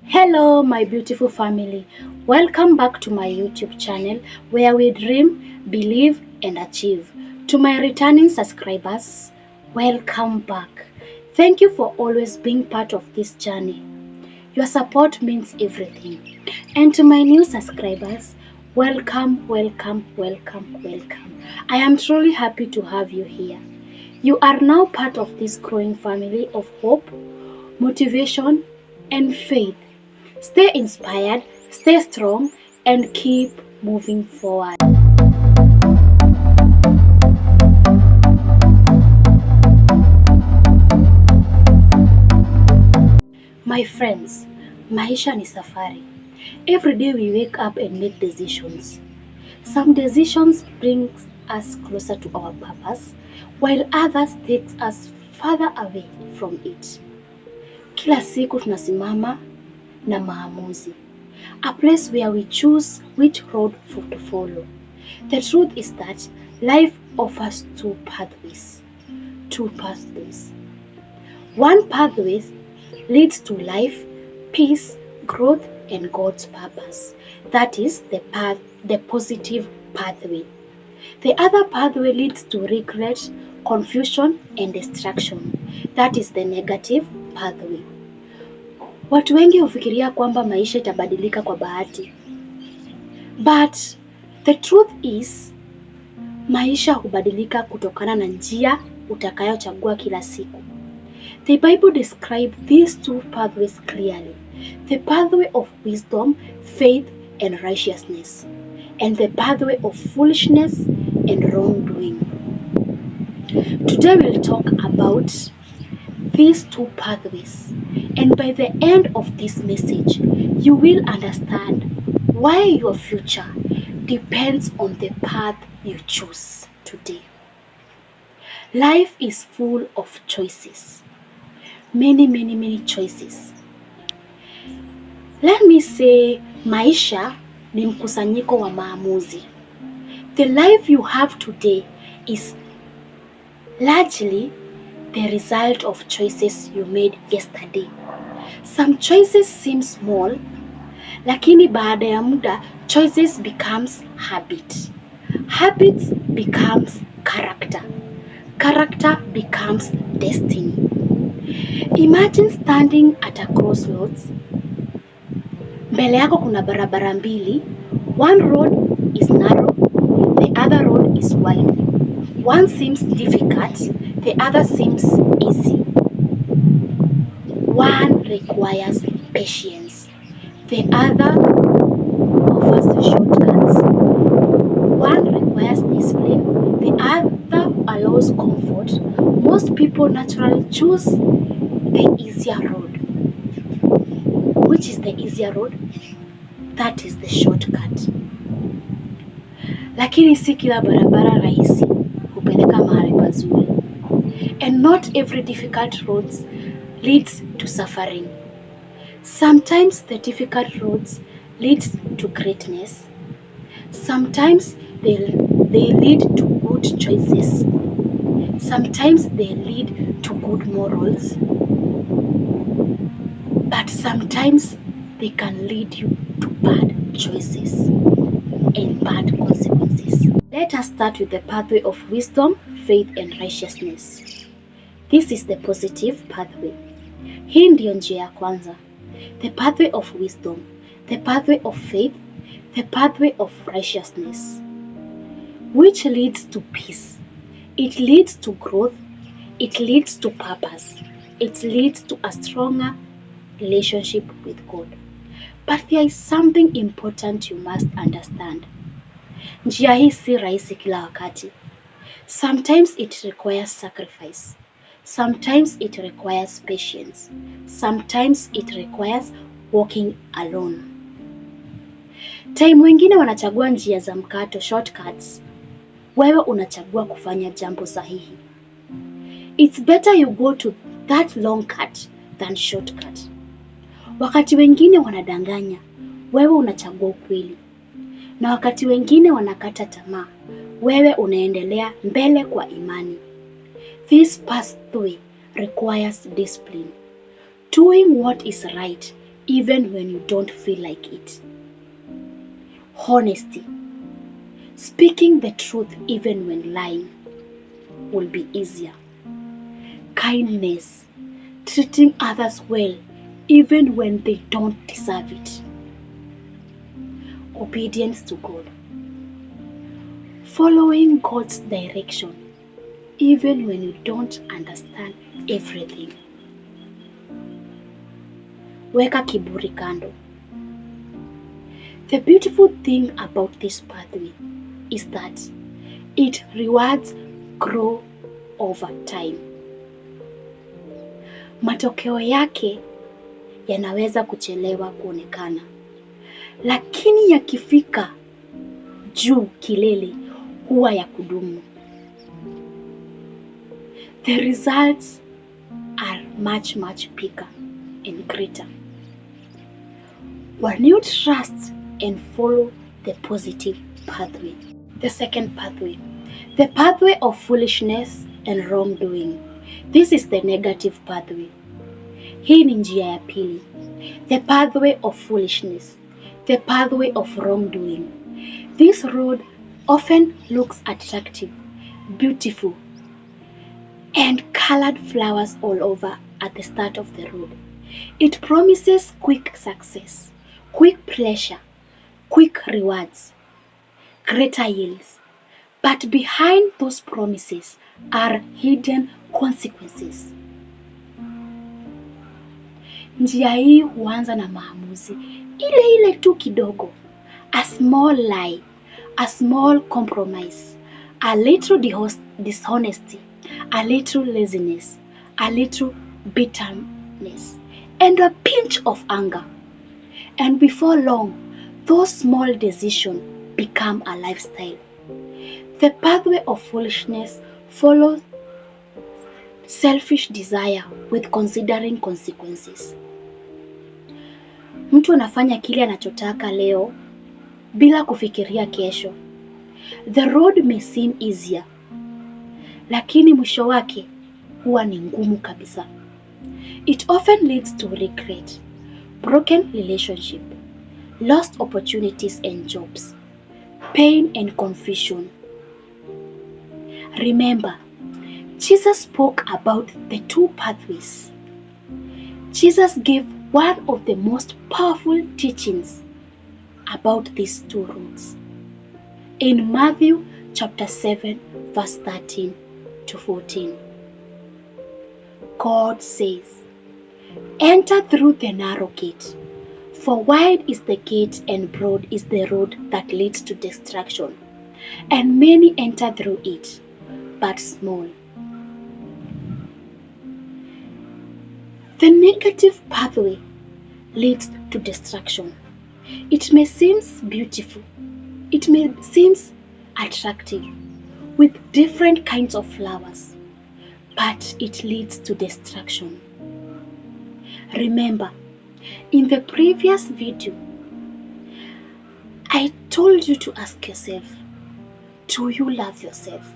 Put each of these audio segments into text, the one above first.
Hello, my beautiful family. Welcome back to my YouTube channel where we dream, believe, and achieve. To my returning subscribers, welcome back. Thank you for always being part of this journey. Your support means everything. And to my new subscribers, welcome, welcome, welcome, welcome. I am truly happy to have you here. You are now part of this growing family of hope, motivation, and faith. Stay inspired, stay strong, and keep moving forward. My friends, maisha ni safari. Every day we wake up and make decisions. Some decisions bring us closer to our purpose, while others take us further away from it. Kila siku tunasimama na maamuzi. A place where we choose which road to follow. The truth is that life offers two pathways. One pathway leads to life, peace, growth, and God's purpose. That is the positive pathway. The other pathway leads to regret, confusion, and destruction. That is the negative pathway. Watu wengi hufikiria kwamba maisha itabadilika kwa bahati. But the truth is, maisha hubadilika kutokana na njia utakayochagua kila siku. The Bible describes these two pathways clearly. The pathway of wisdom, faith, and righteousness. And the pathway of foolishness and wrongdoing. Today we'll talk about these two pathways. And by the end of this message, you will understand why your future depends on the path you choose today. Life is full of choices. Many choices. Let me say, maisha ni mkusanyiko wa maamuzi. The life you have today is largely the result of choices you made yesterday. Some choices seem small, lakini baada ya muda, choices becomes habit. Habits becomes character. Character becomes destiny. Imagine standing at a crossroads. Mbele yako kuna barabara mbili. One road is narrow, the other road is wide. One seems difficult, the other seems easy. One requires patience, the other offers the shortcuts. One requires discipline, the other allows comfort. Most people naturally choose the easier road. Which is the easier road? That is the shortcut. Lakini si kila barabara rahisi hupeleka mahali pazuri. And not every difficult roads leads to suffering. Sometimes the difficult roads leads to greatness. Sometimes they lead to good choices. Sometimes they lead to good morals. But sometimes they can lead you to bad choices and bad consequences. Let us start with the pathway of wisdom, faith, and righteousness. This is the positive pathway. Hii ndio njia ya kwanza. The pathway of wisdom, the pathway of faith, the pathway of righteousness, which leads to peace. It leads to growth. It leads to purpose. It leads to a stronger relationship with God. But there is something important you must understand. Njia hii si rahisi kila wakati. Sometimes it requires sacrifice. Sometimes it requires patience. Sometimes it requires walking alone. Time wengine wanachagua njia za mkato, shortcuts. Wewe unachagua kufanya jambo sahihi. It's better you go to that long cut than shortcut. Wakati wengine wanadanganya, wewe unachagua ukweli. Na wakati wengine wanakata tamaa, wewe unaendelea mbele kwa imani. This pathway requires discipline. Doing what is right even when you don't feel like it. Honesty. Speaking the truth even when lying will be easier. Kindness. Treating others well even when they don't deserve it. Obedience to God. Following God's direction even when you don't understand everything. Weka kiburi kando. The beautiful thing about this pathway is that it rewards grow over time. Matokeo yake yanaweza kuchelewa kuonekana, lakini yakifika juu kilele huwa ya kudumu. The results are much bigger and greater when you trust and follow the positive pathway. The second pathway, the pathway of foolishness and wrongdoing. This is the negative pathway. Hii ni njia ya pili. The pathway of foolishness, the pathway of wrongdoing. This road often looks attractive, beautiful, and colored flowers all over at the start of the road. It promises quick success, quick pleasure, quick rewards, greater yields. But behind those promises are hidden consequences. Njia hii huanza na maamuzi ile tu kidogo. A small lie, a small compromise, a little dishonesty, a little laziness, a little bitterness, and a pinch of anger. And before long, those small decisions become a lifestyle. The pathway of foolishness follows selfish desire with considering consequences. Mtu anafanya kile anachotaka leo bila kufikiria kesho. The road may seem easier, lakini mwisho wake huwa ni ngumu kabisa. It often leads to regret, broken relationship, lost opportunities and jobs, pain and confusion. Remember, Jesus spoke about the two pathways. Jesus gave one of the most powerful teachings about these two roads. In Matthew chapter 7 verse 13 to 14. God says, "Enter through the narrow gate, for wide is the gate and broad is the road that leads to destruction, and many enter through it, but small." The negative pathway leads to destruction. It may seem beautiful, it may seem attractive, with different kinds of flowers, but it leads to destruction. Remember, in the previous video, I told you to ask yourself, do you love yourself?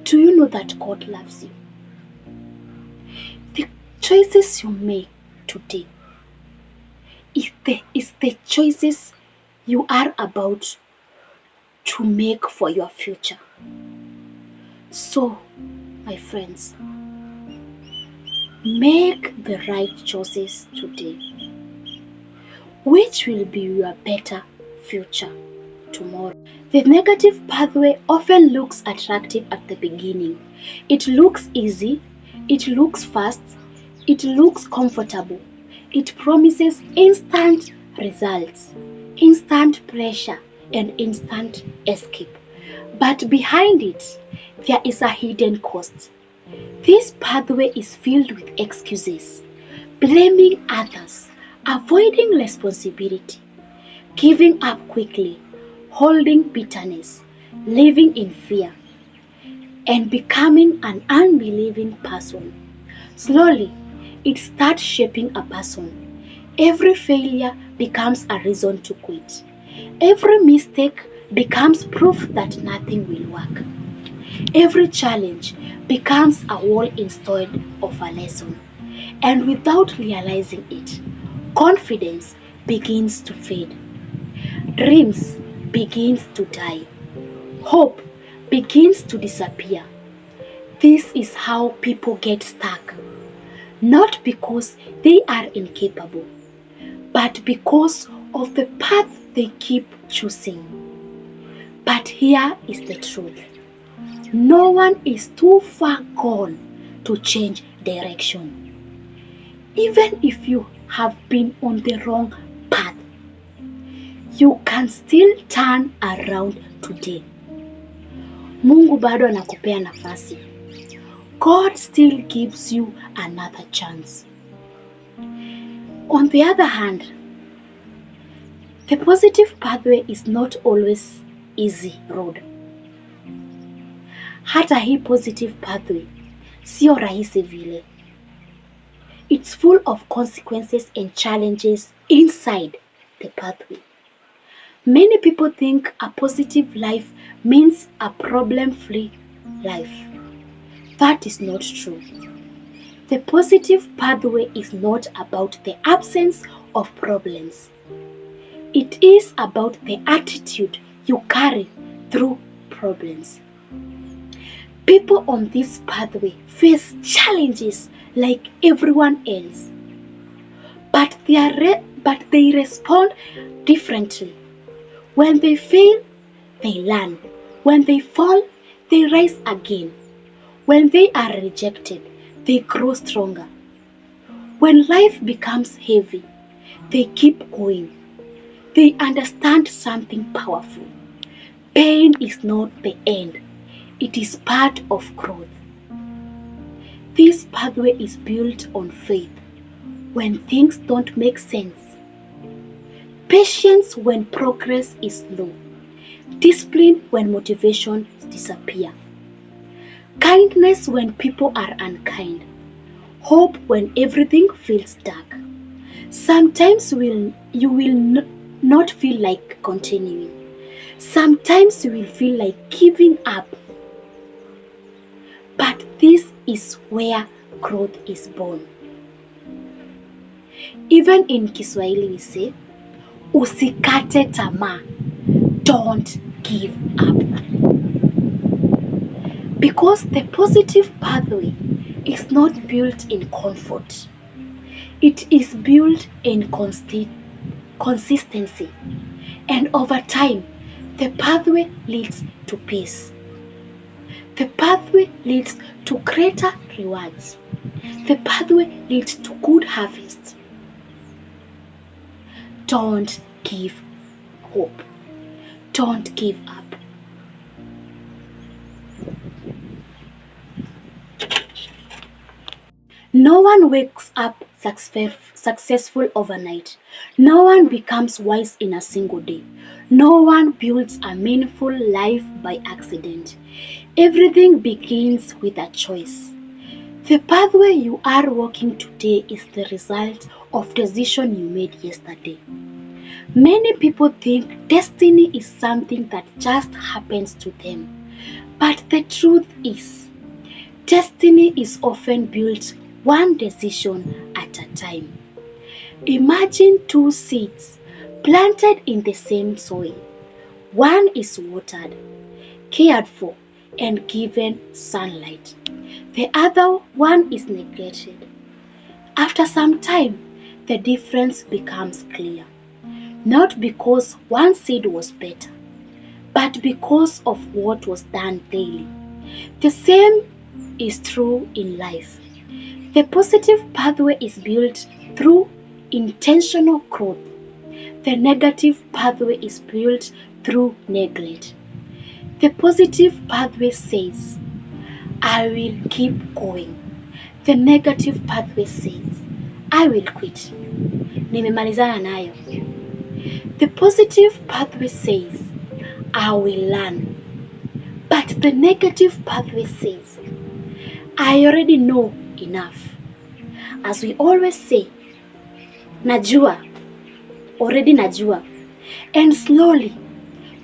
Do you know that God loves you? The choices you make today is the choices you are about to make for your future. So, my friends, make the right choices today, which will be your better future tomorrow. The negative pathway often looks attractive at the beginning. It looks easy, it looks fast, it looks comfortable. It promises instant results, instant pleasure, and instant escape. But behind it, there is a hidden cost. This pathway is filled with excuses, blaming others, avoiding responsibility, giving up quickly, holding bitterness, living in fear, and becoming an unbelieving person. Slowly, it starts shaping a person. Every failure becomes a reason to quit. Every mistake becomes proof that nothing will work. Every challenge becomes a wall instead of a lesson. And without realizing it, Confidence begins to fade. Dreams begins to die. Hope begins to disappear. This is how people get stuck. Not because they are incapable, but because of the path they keep choosing. But here is the truth. No one is too far gone to change direction. Even if you have been on the wrong path, you can still turn around today. Mungu bado anakupea nafasi. God still gives you another chance. On the other hand, the positive pathway is not always easy road. Hata hii positive pathway sio rahisi vile. It's full of consequences and challenges inside the pathway. Many people think a positive life means a problem-free life. That is not true. The positive pathway is not about the absence of problems. It is about the attitude you carry through problems. People on this pathway face challenges like everyone else, but they respond differently. When they fail, they learn. When they fall, they rise again. When they are rejected, they grow stronger. When life becomes heavy, they keep going. They understand something powerful. Pain is not the end. It is part of growth. This pathway is built on faith when things don't make sense. Patience when progress is slow. Discipline when motivation disappears. Kindness when people are unkind. Hope when everything feels dark. Sometimes you will not feel like continuing. Sometimes you will feel like giving up. But this is where growth is born. Even in Kiswahili we say, usikate tamaa, don't give up. Because the positive pathway is not built in comfort. It is built in consistency. And over time, the pathway leads to peace. The pathway leads to greater rewards. The pathway leads to good harvest. Don't give hope. Don't give up. No one wakes up successful overnight. No one becomes wise in a single day. No one builds a meaningful life by accident. Everything begins with a choice. The pathway you are walking today is the result of decision you made yesterday. Many people think destiny is something that just happens to them. But the truth is, destiny is often built one decision at a time. Imagine two seeds planted in the same soil. One is watered, cared for, and given sunlight. The other one is neglected. After some time, the difference becomes clear. Not because one seed was better, but because of what was done daily. The same is true in life. The positive pathway is built through intentional growth. The negative pathway is built through neglect. The positive pathway says, I will keep going. The negative pathway says, I will quit. Nimemalizana nayo. The positive pathway says, I will learn. But the negative pathway says, I already know enough. As we always say, najua, already najua. And slowly,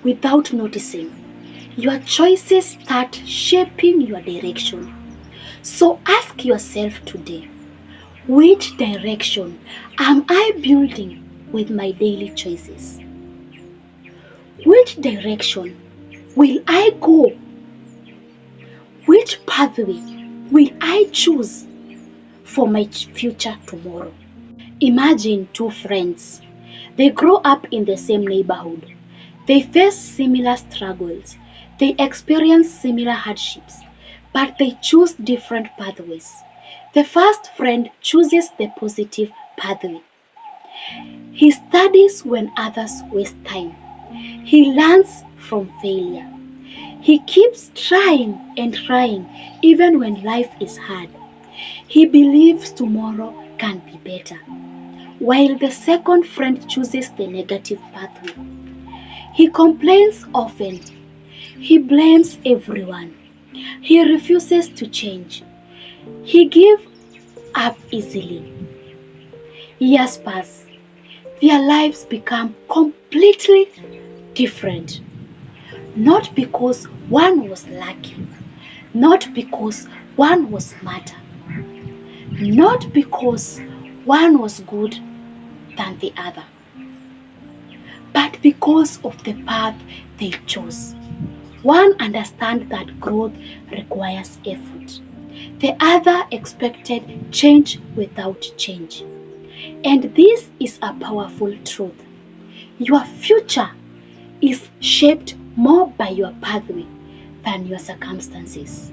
without noticing, your choices start shaping your direction. So ask yourself today, Which direction am I building with my daily choices? Which direction will I go? Which pathway will I choose for my future tomorrow? Imagine two friends. They grow up in the same neighborhood. They face similar struggles. They experience similar hardships, but they choose different pathways. The first friend chooses the positive pathway. He studies when others waste time. He learns from failure. He keeps trying and trying even when life is hard. He believes tomorrow can be better. While the second friend chooses the negative pathway. He complains often. He blames everyone. He refuses to change. He gives up easily. Years pass. Their lives become completely different. Not because one was lucky, not because one was smarter, not because one was good than the other, but because of the path they chose. One understands that growth requires effort. The other expected change without change. And this is a powerful truth. Your future is shaped more by your pathway than your circumstances.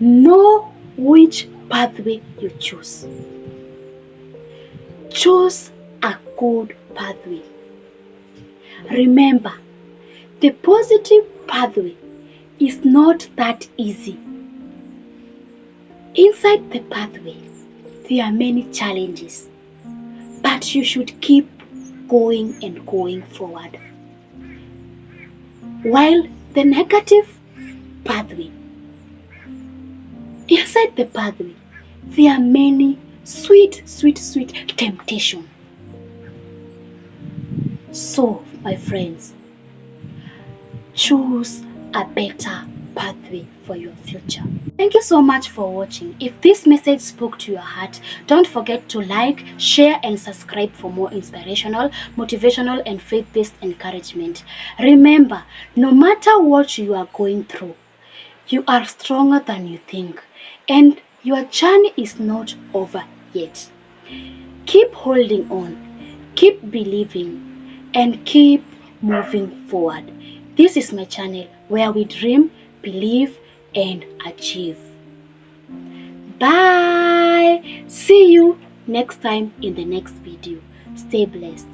Know which pathway you choose. Choose a good pathway. Remember, the positive pathway is not that easy. Inside the pathway, there are many challenges, but you should keep going and going forward. While the negative pathway, inside the pathway, there are many sweet temptation. So, my friends, choose a better pathway for your future. Thank you so much for watching. If this message spoke to your heart, don't forget to like, share and subscribe for more inspirational, motivational and faith-based encouragement. Remember, no matter what you are going through, you are stronger than you think and your journey is not over yet. Keep holding on, keep believing and keep moving forward. This is my channel where we dream, believe and achieve. Bye. See you next time in the next video. Stay blessed.